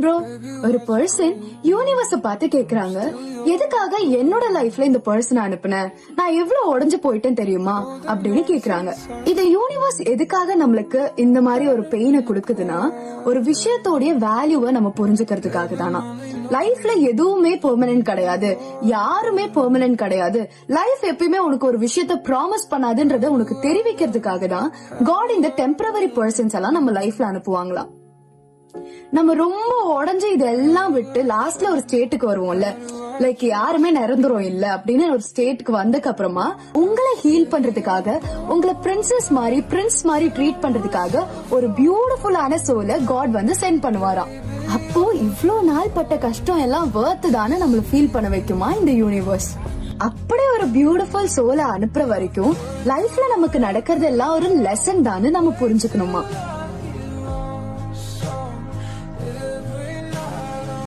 Bro, ஒரு person universe பார்த்து கேக்குறாங்க, எதுக்காக என்னோட லைஃப்ல இந்த பர்சன் அனுப்புனேன், நான் எவ்வளவு உடைஞ்சு போயிட்டேன் தெரியுமா அப்படின்னு கேக்குறாங்க. இந்த யூனிவர்ஸ் எதுக்காக நம்மளுக்கு இந்த மாதிரி ஒரு பெயினை கொடுக்குதுன்னா, ஒரு விஷயத்தோடைய வேல்யூவை நம்ம புரிஞ்சுக்கிறதுக்காக தானா. லைஃப்ல எதுவுமே பெர்மனன்ட் கிடையாது, யாருமே பெர்மனன்ட் கிடையாது. லைஃப் எப்பயுமே உனக்கு ஒரு விஷயத்த ப்ராமிஸ் பண்ணாதுன்றத உனக்கு தெரிவிக்கிறதுக்காக தான் காட் இந்த டெம்பரவரி பர்சன்ஸ் எல்லாம் நம்ம லைஃப்ல அனுப்புவாங்களாம். நம்ம ரொம்ப உடஞ்சு இதெல்லாம் விட்டு லாஸ்ட்ல ஒரு ஸ்டேட்டுக்கு வருவோம்ல, லைக் யாருமே நிரந்தரம் இல்ல அப்படின்னு ஒரு ஸ்டேட்டுக்கு வந்ததுக்கு அப்புறமா உங்களை ஹீல் பண்றதுக்காக, உங்களை பிரின்சஸ் மாதிரி பிரின்ஸ் மாதிரி ட்ரீட் பண்றதுக்காக ஒரு பியூட்டிஃபுல்லான சோலை காட் வந்து சென்ட் பண்ணுவாராம். அப்போ இவ்ளோ நாள் பட்ட கஷ்டம் எல்லாம் வர்த் தானே நம்மள ஃபீல் பண்ண வைக்குமா இந்த யூனிவர்ஸ். அப்படி ஒரு பியூட்டிஃபுல் சோலை அனுப்புற வரைக்கும் லைஃப்ல நமக்கு நடக்கிறது எல்லாம் ஒரு லெசன் தானே நம்ம புரிஞ்சுக்கணுமா.